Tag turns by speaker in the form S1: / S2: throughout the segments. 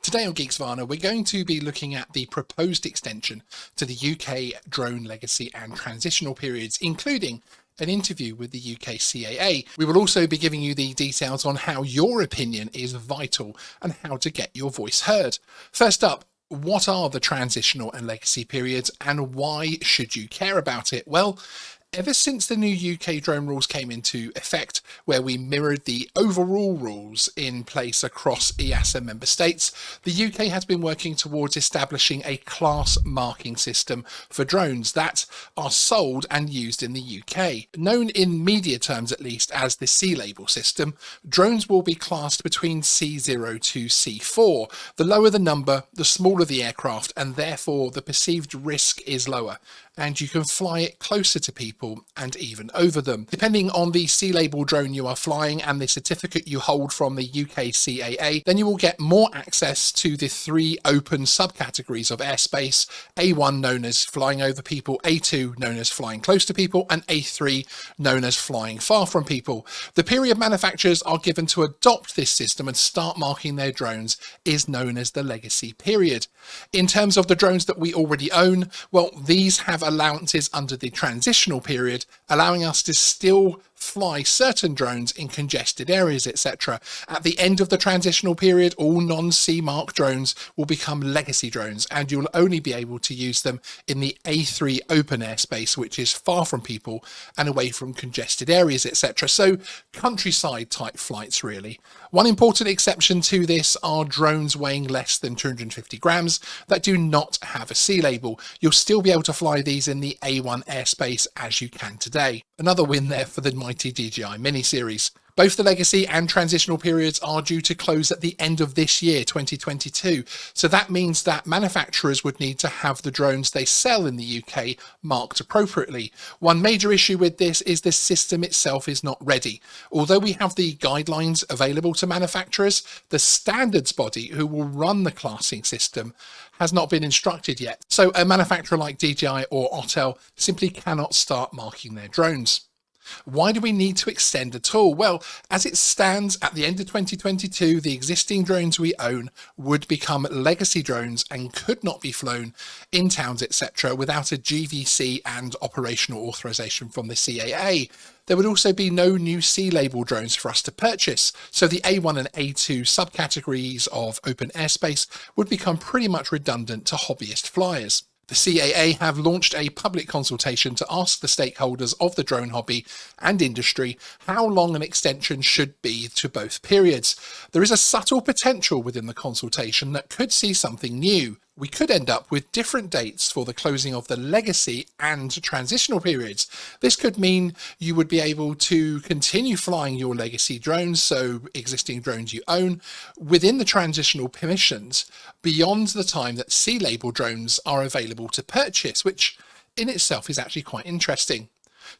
S1: Today on Geeksvana, we're going to be looking at the proposed extension to the UK drone legacy and transitional periods, including an interview with the UK CAA. We will also be giving you the details on how your opinion is vital and how to get your voice heard. First up, what are the transitional and legacy periods and why should you care about it? Well, ever since the new UK drone rules came into effect, where we mirrored the overall rules in place across EASA member states, the UK has been working towards establishing a class marking system for drones that are sold and used in the UK. Known in media terms at least as the C label system, drones will be classed between C0 to C4. The lower the number, the smaller the aircraft, and therefore the perceived risk is lower, and you can fly it closer to people and even over them. Depending on the C label drone you are flying and the certificate you hold from the UK CAA, then you will get more access to the three open subcategories of airspace: A1 known as flying over people, A2 known as flying close to people, and A3 known as flying far from people. The period manufacturers are given to adopt this system and start marking their drones is known as the legacy period. In terms of the drones that we already own, well, these have allowances under the transitional period, allowing us to still fly certain drones in congested areas, etc. At the end of the transitional period, all non-C mark drones will become legacy drones, and you'll only be able to use them in the A3 open airspace, which is far from people and away from congested areas, etc. So countryside type flights, really. One important exception to this are drones weighing less than 250 grams that do not have a C label. You'll still be able to fly these in the A1 airspace as you can today. Another win there for the mighty DJI mini-series. Both the legacy and transitional periods are due to close at the end of this year, 2022. So that means that manufacturers would need to have the drones they sell in the UK marked appropriately. One major issue with this is the system itself is not ready. Although we have the guidelines available to manufacturers, the standards body who will run the classing system has not been instructed yet. So a manufacturer like DJI or Autel simply cannot start marking their drones. Why do we need to extend at all? Well, as it stands at the end of 2022, the existing drones we own would become legacy drones and could not be flown in towns, etc., without a GVC and operational authorization from the CAA. There would also be no new C label drones for us to purchase, so the A1 and A2 subcategories of open airspace would become pretty much redundant to hobbyist flyers. The CAA have launched a public consultation to ask the stakeholders of the drone hobby and industry how long an extension should be to both periods. There is a subtle potential within the consultation that could see something new. We could end up with different dates for the closing of the legacy and transitional periods. This could mean you would be able to continue flying your legacy drones, so existing drones you own, within the transitional permissions beyond the time that C label drones are available to purchase, which in itself is actually quite interesting.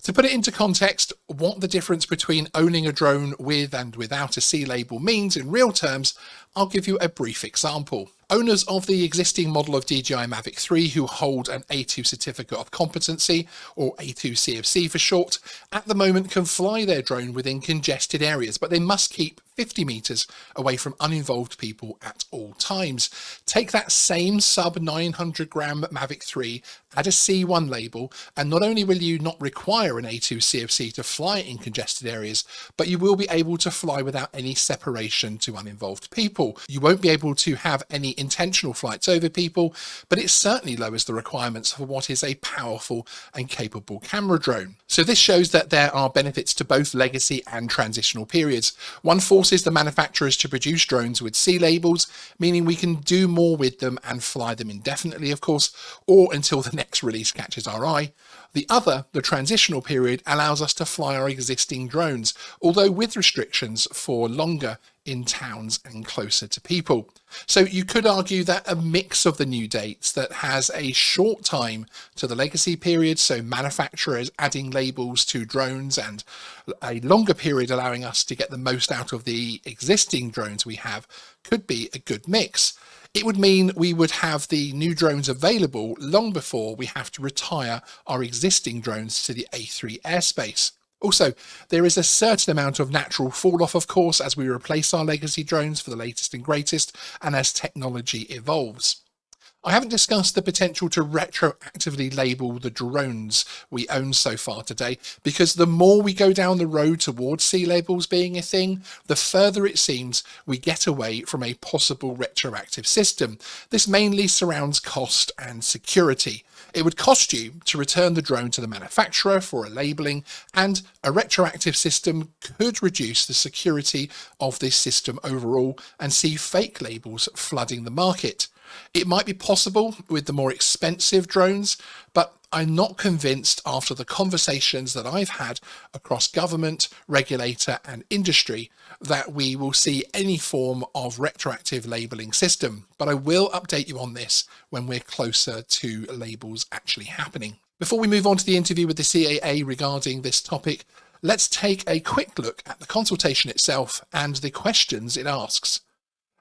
S1: To put it into context, what the difference between owning a drone with and without a C label means in real terms, I'll give you a brief example. Owners of the existing model of DJI Mavic 3 who hold an A2 Certificate of Competency, or A2 CFC for short, at the moment can fly their drone within congested areas, but they must keep 50 meters away from uninvolved people at all times. Take that same sub 900 gram Mavic 3, add a C1 label, and not only will you not require an A2 CFC to fly in congested areas, but you will be able to fly without any separation to uninvolved people. You won't be able to have any intentional flights over people, but it certainly lowers the requirements for what is a powerful and capable camera drone. So this shows that there are benefits to both legacy and transitional periods. One forces the manufacturers to produce drones with C labels, meaning we can do more with them and fly them indefinitely, of course, or until the next release catches our eye. The other, the transitional period, allows us to fly our existing drones, although with restrictions for longer in towns and closer to people. So you could argue that a mix of the new dates that has a short time to the legacy period, so manufacturers adding labels to drones, and a longer period allowing us to get the most out of the existing drones we have, could be a good mix. It would mean we would have the new drones available long before we have to retire our existing drones to the A3 airspace. Also, there is a certain amount of natural fall off, of course, as we replace our legacy drones for the latest and greatest, and as technology evolves. I haven't discussed the potential to retroactively label the drones we own so far today, because the more we go down the road towards C labels being a thing, the further it seems we get away from a possible retroactive system. This mainly surrounds cost and security. It would cost you to return the drone to the manufacturer for a labeling, and a retroactive system could reduce the security of this system overall and see fake labels flooding the market. It might be possible with the more expensive drones, but I'm not convinced after the conversations that I've had across government, regulator and industry that we will see any form of retroactive labelling system. But I will update you on this when we're closer to labels actually happening. Before we move on to the interview with the CAA regarding this topic, let's take a quick look at the consultation itself and the questions it asks.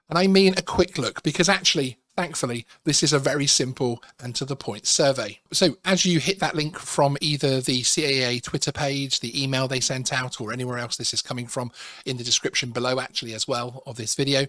S1: And I mean a quick look because actually, thankfully, this is a very simple and to the point survey. So as you hit that link from either the CAA Twitter page, the email they sent out, or anywhere else this is coming from in the description below actually as well of this video,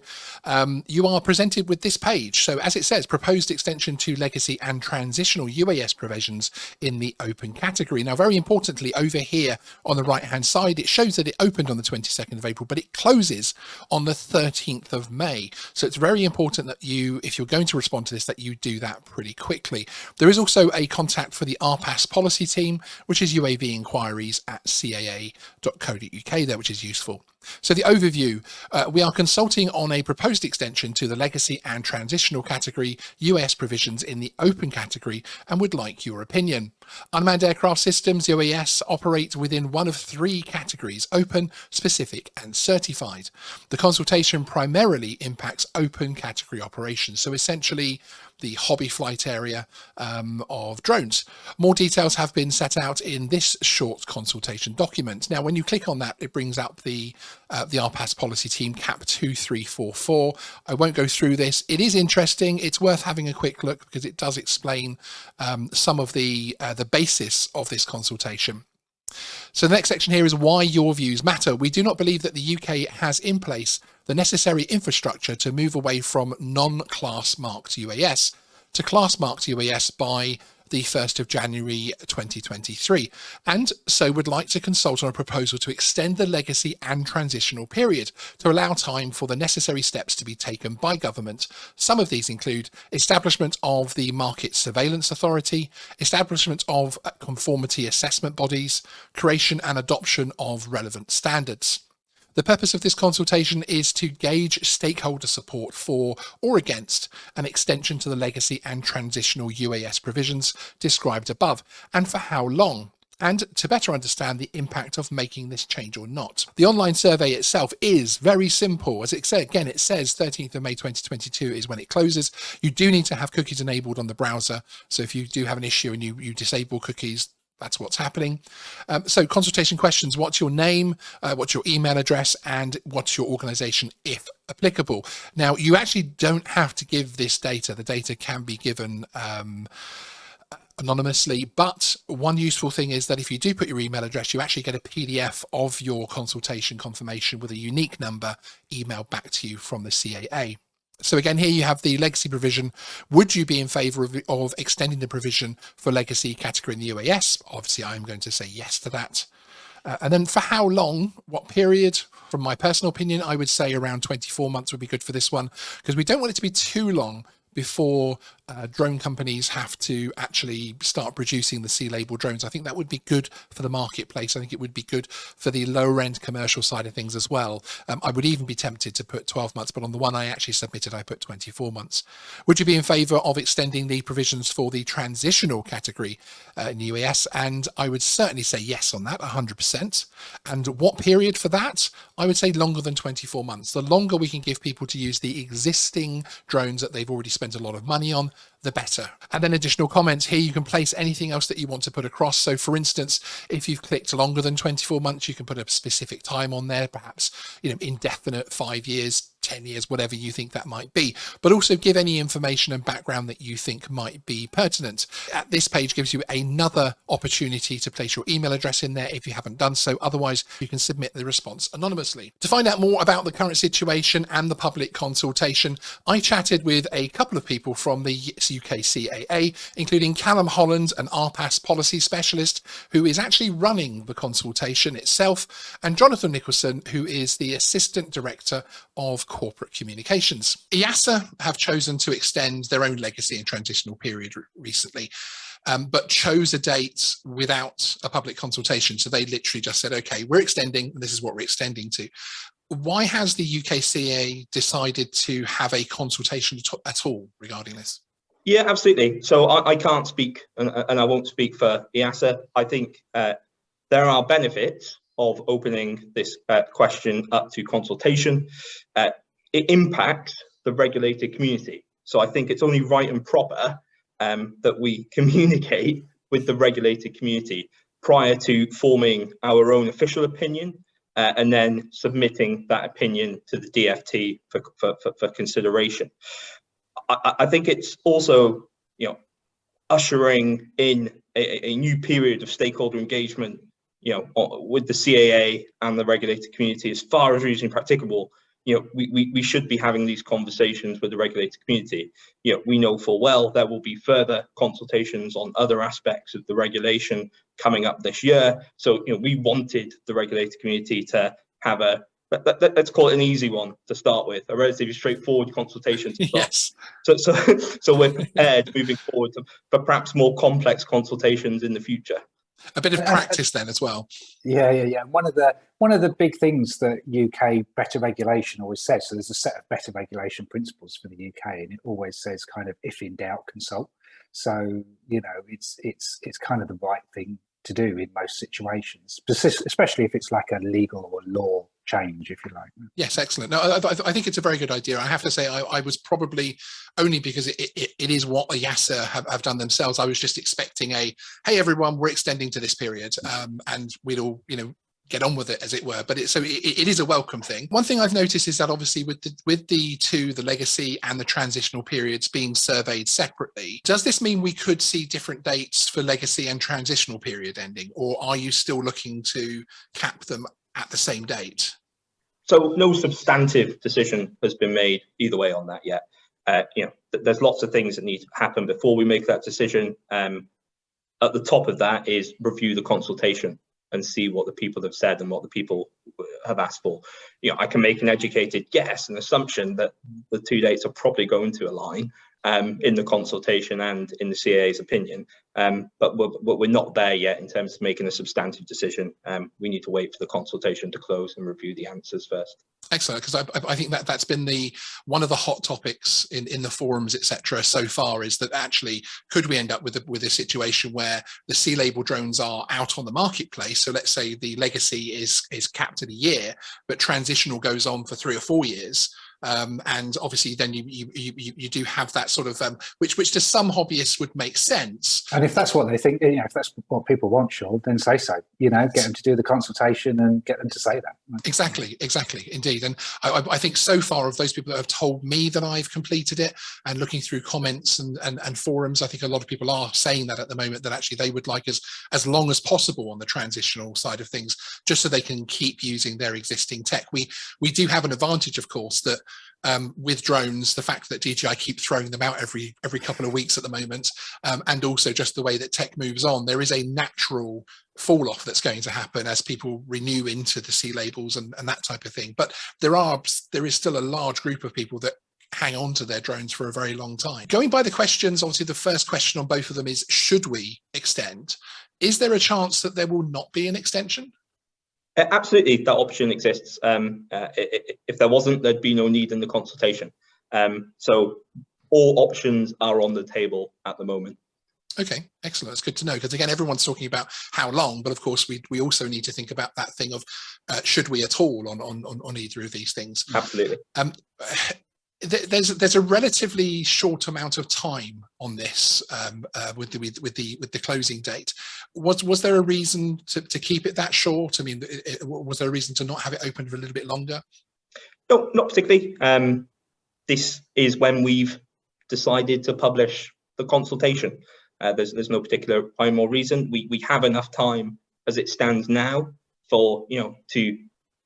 S1: you are presented with this page. So as it says, proposed extension to legacy and transitional UAS provisions in the open category. Now, very importantly, over here on the right hand side, it shows that it opened on the 22nd of April, but it closes on the 13th of May. So it's very important that you, if you're going to respond to this, that you do that pretty quickly. There is also a contact for the RPAS policy team, which is UAV inquiries at caa.co.uk there, which is useful. So the overview, we are consulting on a proposed extension to the legacy and transitional category US provisions in the open category and would like your opinion. Unmanned aircraft systems, UAS, operate within one of three categories: open, specific and certified. The consultation primarily impacts open category operations, so essentially the hobby flight area of drones. More details have been set out in this short consultation document. Now, when you click on that, it brings up the RPAS policy team CAP 2344. I won't go through this. It is interesting. It's worth having a quick look because it does explain some of the basis of this consultation. So the next section here is why your views matter. We do not believe that the UK has in place the necessary infrastructure to move away from non-class marked UAS to class marked UAS by the 1st of January 2023, and so would like to consult on a proposal to extend the legacy and transitional period to allow time for the necessary steps to be taken by government. Some of these include establishment of the Market Surveillance Authority, establishment of conformity assessment bodies, creation and adoption of relevant standards. The purpose of this consultation is to gauge stakeholder support for or against an extension to the legacy and transitional UAS provisions described above, and for how long, and to better understand the impact of making this change or not. The online survey itself is very simple. As it says, again, it says 13th of May 2022 is when it closes. You do need to have cookies enabled on the browser. So if you do have an issue and you disable cookies, that's what's happening. So consultation questions: what's your name, what's your email address, and what's your organization if applicable. Now, you actually don't have to give this data. The data can be given anonymously, but one useful thing is that if you do put your email address, you actually get a PDF of your consultation confirmation with a unique number emailed back to you from the CAA. So again, here you have the legacy provision. Would you be in favour of extending the provision for legacy category in the UAS? Obviously, I'm going to say yes to that. And then for how long, what period? From my personal opinion, I would say around 24 months would be good for this one, because we don't want it to be too long before drone companies have to actually start producing the C-label drones. I think that would be good for the marketplace. I think it would be good for the lower end commercial side of things as well. I would even be tempted to put 12 months, but on the one I actually submitted, I put 24 months. Would you be in favour of extending the provisions for the transitional category in the UAS? And I would certainly say yes on that, 100%. And what period for that? I would say longer than 24 months. The longer we can give people to use the existing drones that they've already spent a lot of money on, the better. And then additional comments here, you can place anything else that you want to put across. So for instance, if you've clicked longer than 24 months, you can put a specific time on there, perhaps, indefinite 5 years. 10 years, whatever you think that might be, but also give any information and background that you think might be pertinent. At this page gives you another opportunity to place your email address in there if you haven't done so. Otherwise, you can submit the response anonymously. To find out more about the current situation and the public consultation, I chatted with a couple of people from the UK CAA, including Callum Holland, an RPAS policy specialist who is actually running the consultation itself, and Jonathan Nicholson, who is the Assistant Director of Corporate Communications. EASA have chosen to extend their own legacy and transitional period recently, but chose a date without a public consultation. So they literally just said, okay, we're extending, this is what we're extending to. Why has the UK CAA decided to have a consultation at all regarding this?
S2: Yeah, absolutely. So I can't speak, and I won't speak for EASA. I think there are benefits of opening this question up to consultation. It impacts the regulated community. So I think it's only right and proper that we communicate with the regulated community prior to forming our own official opinion and then submitting that opinion to the DFT for consideration. I think it's also, ushering in a new period of stakeholder engagement, with the CAA and the regulated community as far as reasonably practicable. We should be having these conversations with the regulated community. We know full well there will be further consultations on other aspects of the regulation coming up this year. So, we wanted the regulated community to have let's call it an easy one to start with, a relatively straightforward consultation to start. Yes. So we're prepared moving forward for perhaps more complex consultations in the future.
S1: A bit of practice then as well.
S3: Yeah. One of the big things that UK better regulation always says, so there's a set of better regulation principles for the UK, and it always says kind of, if in doubt, consult. So, it's kind of the right thing to do in most situations, especially if it's like a legal or law change, if you like.
S1: Yes, excellent. No, I think it's a very good idea. I have to say, I was probably, only because it is what EASA have done themselves, I was just expecting hey everyone, we're extending to this period, and we'd all get on with it, as it were. But it is a welcome thing. One thing I've noticed is that obviously with the legacy and the transitional periods being surveyed separately, does this mean we could see different dates for legacy and transitional period ending, or are you still looking to cap them at the same date?
S2: So no substantive decision has been made either way on that yet. There's lots of things that need to happen before we make that decision. At the top of that is review the consultation and see what the people have said and what the people have asked for. I can make an educated guess, an assumption that the two dates are probably going to align in the consultation and in the CAA's opinion, but we're not there yet in terms of making a substantive decision. We need to wait for the consultation to close and review the answers first.
S1: Excellent, because I think that's been one of the hot topics in the forums, etc. so far, is that actually could we end up with a situation where the C-label drones are out on the marketplace? So let's say the legacy is capped at a year, but transitional goes on for 3 or 4 years. And obviously then you do have that sort of which to some hobbyists would make sense.
S3: And if that's what they think, if that's what people want, Sean, then say so. Get them to do the consultation and get them to say that.
S1: Exactly, indeed. And I think so far of those people that have told me that I've completed it, and looking through comments and forums, I think a lot of people are saying that at the moment, that actually they would like as long as possible on the transitional side of things, just so they can keep using their existing tech. We do have an advantage, of course, that with drones, the fact that DJI keep throwing them out every couple of weeks at the moment, and also just the way that tech moves on, there is a natural fall off that's going to happen as people renew into the C labels and that type of thing. But there is still a large group of people that hang on to their drones for a very long time. Going by the questions, obviously the first question on both of them is, should we extend? Is there a chance that there will not be an extension?
S2: Absolutely, that option exists. If there wasn't, there'd be no need in the consultation. So all options are on the table at the moment.
S1: Okay, excellent. That's good to know, because again, everyone's talking about how long, but of course we also need to think about that thing of should we at all on either of these things.
S2: Absolutely.
S1: There's a relatively short amount of time on this with the closing date. Was there a reason to keep it that short? I mean, was there a reason to not have it open for a little bit longer?
S2: No, not particularly. This is when we've decided to publish the consultation. There's no particular rhyme or reason. We have enough time as it stands now for, to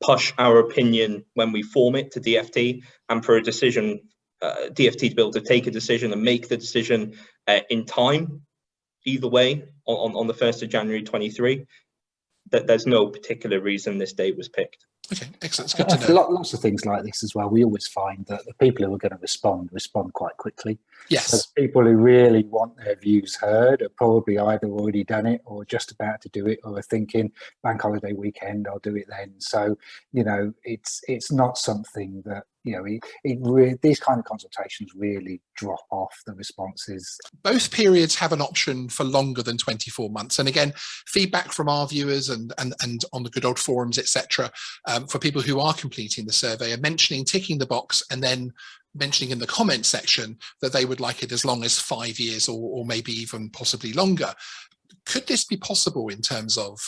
S2: push our opinion when we form it to DFT, and for a decision, DFT to be able to take a decision and make the decision in time, either way, on the 1st of January 23. That there's no particular reason this date was picked.
S1: Okay, excellent. It's good to know.
S3: Lots of things like this as well. We always find that the people who are going to respond quite quickly.
S1: Yes.
S3: So people who really want their views heard are probably either already done it or just about to do it, or are thinking bank holiday weekend, I'll do it then. So, it's not something that, these kind of consultations really drop off the responses.
S1: Both periods have an option for longer than 24 months. And again, feedback from our viewers and on the good old forums, etc., for people who are completing the survey are ticking the box and then mentioning in the comment section that they would like it as long as 5 years or maybe even possibly longer. Could this be possible in terms of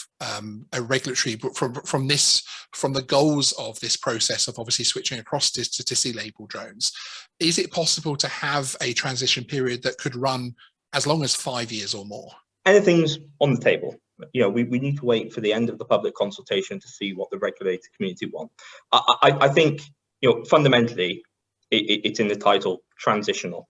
S1: a regulatory, from the goals of this process of obviously switching across to TISI label drones? Is it possible to have a transition period that could run as long as 5 years or more?
S2: Anything's on the table. We need to wait for the end of the public consultation to see what the regulator community want. I think, fundamentally, it's in the title, transitional.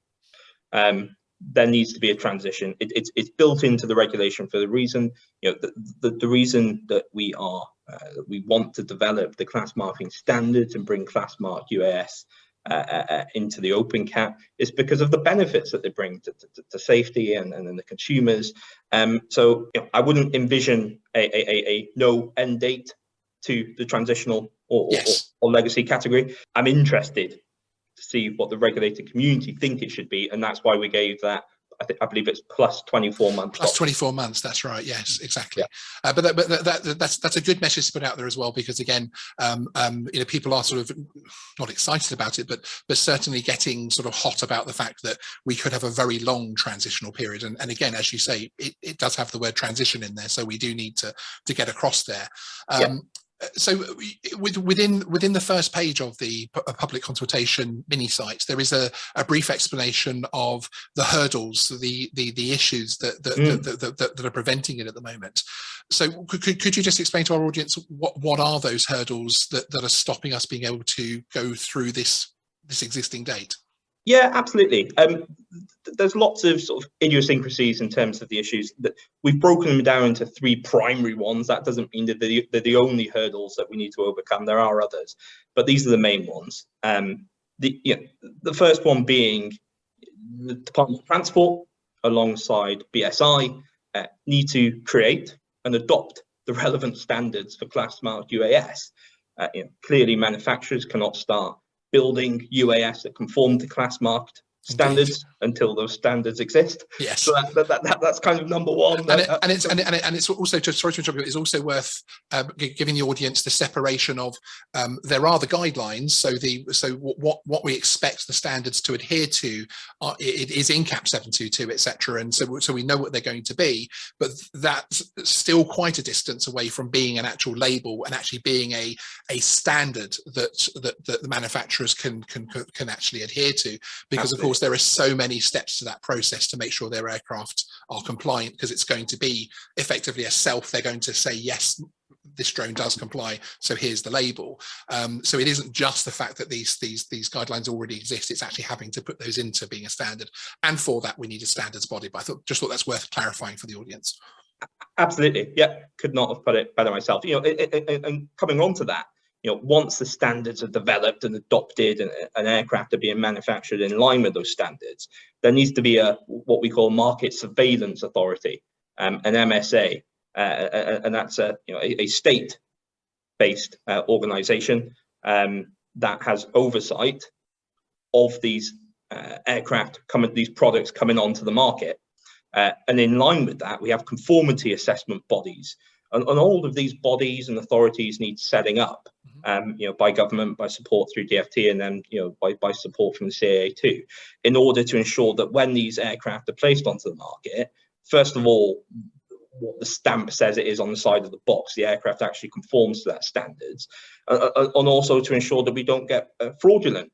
S2: There needs to be a transition. It's built into the regulation for the reason, the reason that we want to develop the class marking standards and bring class mark UAS into the open CAT is because of the benefits that they bring to safety and the consumers. So I wouldn't envision a no end date to the transitional or legacy category. I'm interested to see what the regulated community think it should be, and that's why we gave that. I believe it's plus 24 months.
S1: Plus 24 months. That's right. Yes, exactly.
S2: Yeah.
S1: But that's a good message to put out there as well, because again, people are sort of not excited about it, but certainly getting sort of hot about the fact that we could have a very long transitional period. And again, as you say, it does have the word transition in there, so we do need to get across there. So within the first page of the public consultation mini sites, there is a brief explanation of the hurdles, the issues that are preventing it at the moment. So could you just explain to our audience what are those hurdles that are stopping us being able to go through this existing date?
S2: Yeah, absolutely. There's lots of sort of idiosyncrasies in terms of the issues. That we've broken them down into 3 primary ones. That doesn't mean that they're the only hurdles that we need to overcome. There are others, but these are the main ones. The first one being the Department of Transport alongside BSI need to create and adopt the relevant standards for class marked UAS. Clearly, manufacturers cannot start building UAS that conform to class marked standards until those standards exist.
S1: Yes.
S2: So that's kind of number one.
S1: And it's also, just sorry to interrupt you, it's also worth giving the audience the separation of there are the guidelines. So what we expect the standards to adhere to it is in CAP 722, etc. And so we know what they're going to be, but that's still quite a distance away from being an actual label and actually being a standard that the manufacturers can actually adhere to, because
S2: Absolutely.
S1: Of course there are so many steps to that process to make sure their aircraft are compliant, because it's going to be effectively a self. They're going to say, yes, this drone does comply, so here's the label. So it isn't just the fact that these guidelines already exist, it's actually having to put those into being a standard, and for that we need a standards body. But I just thought that's worth clarifying for the audience.
S2: Absolutely, yeah, could not have put it better myself. And coming on to that, once the standards are developed and adopted and an aircraft are being manufactured in line with those standards, there needs to be what we call market surveillance authority, an MSA, and that's a state-based organization that has oversight of these these products coming onto the market. And in line with that, we have conformity assessment bodies. And all of these bodies and authorities need setting up, by government, by support through DFT, and then by support from the CAA too, in order to ensure that when these aircraft are placed onto the market, first of all, what the stamp says it is on the side of the box. The aircraft actually conforms to that standards, and also to ensure that we don't get fraudulent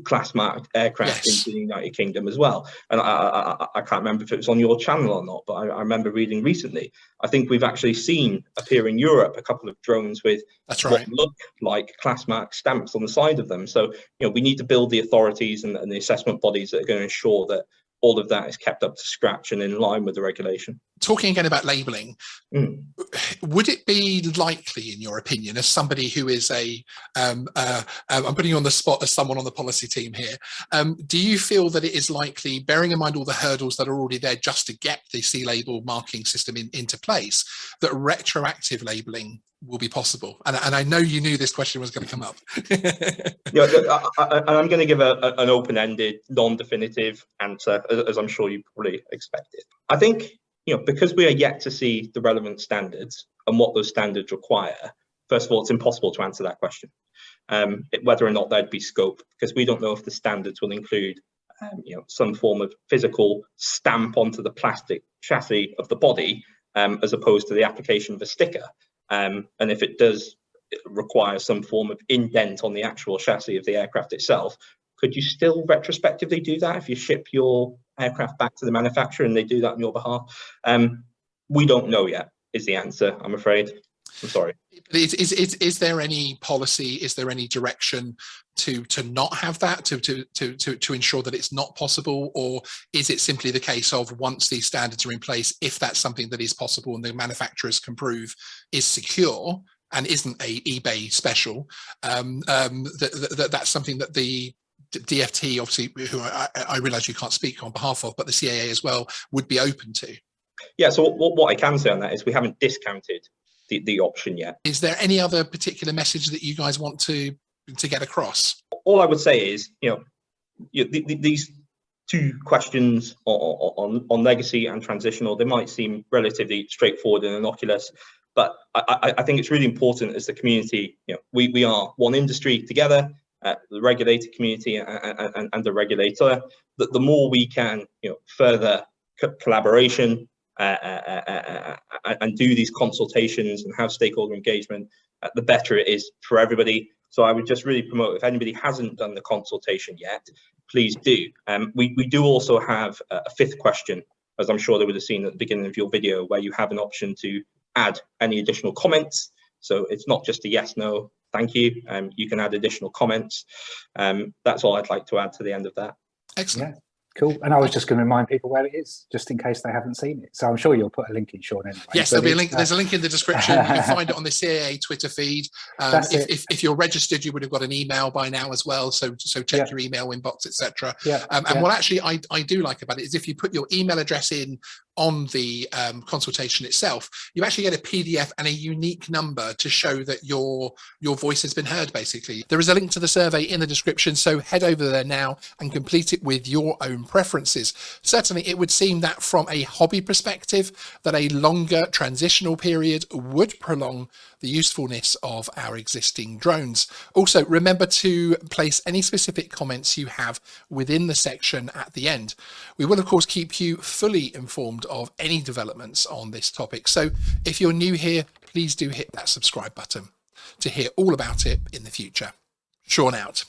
S2: class marked aircraft into the United Kingdom as well. And I can't remember if it was on your channel or not, but I remember reading recently, I think we've actually seen appear in Europe a couple of drones with what look like class mark stamps on the side of them. So we need to build the authorities and the assessment bodies that are going to ensure that all of that is kept up to scratch and in line with the regulation.
S1: Talking again about labelling, would it be likely, in your opinion, as somebody who is I'm putting you on the spot as someone on the policy team here, do you feel that it is likely, bearing in mind all the hurdles that are already there just to get the C-label marking system into place, that retroactive labelling will be possible? And I know you knew this question was going to come up.
S2: I'm going to give an open-ended, non-definitive answer, as I'm sure you probably expected. I think, because we are yet to see the relevant standards and what those standards require, first of all, it's impossible to answer that question, whether or not there'd be scope, because we don't know if the standards will include some form of physical stamp onto the plastic chassis of the body, as opposed to the application of a sticker. And if it does require some form of indent on the actual chassis of the aircraft itself, could you still retrospectively do that if you ship your aircraft back to the manufacturer and they do that on your behalf? We don't know yet, is the answer, I'm afraid. I'm sorry.
S1: Is there any policy, is there any direction to not have that, to ensure that it's not possible? Or is it simply the case of, once these standards are in place, if that's something that is possible and the manufacturers can prove is secure and isn't a eBay special, that's something that the DFT, obviously, who I realize you can't speak on behalf of, but the CAA as well, would be open to?
S2: Yeah, so what I can say on that is we haven't discounted the option yet.
S1: Is there any other particular message that you guys want to get across?
S2: All I would say is, these two questions on legacy and transitional, they might seem relatively straightforward and innocuous, but I think it's really important as the community, we are one industry together, the regulated community and the regulator, that the more we can further collaboration and do these consultations and have stakeholder engagement, the better it is for everybody. So I would just really promote, if anybody hasn't done the consultation yet, please do. We do also have a fifth question, as I'm sure they would have seen at the beginning of your video, where you have an option to add any additional comments. So it's not just a yes, no, thank you. You can add additional comments. That's all I'd like to add to the end of that.
S1: Excellent.
S3: Yeah. Cool. And I was just going to remind people where it is, just in case they haven't seen it. So I'm sure you'll put a link in, Sean, anyway.
S1: Yes, there'll be a link. There's a link in the description. You can find it on the CAA Twitter feed. If you're registered, you would have got an email by now as well. So check your email inbox, etc. And what actually I do like about it is, if you put your email address in on the consultation itself, you actually get a PDF and a unique number to show that your voice has been heard, basically. There is a link to the survey in the description, so head over there now and complete it with your own preferences. Certainly, it would seem that from a hobby perspective, that a longer transitional period would prolong the usefulness of our existing drones. Also, remember to place any specific comments you have within the section at the end. We will, of course, keep you fully informed of any developments on this topic. So if you're new here, please do hit that subscribe button to hear all about it in the future. Sean out.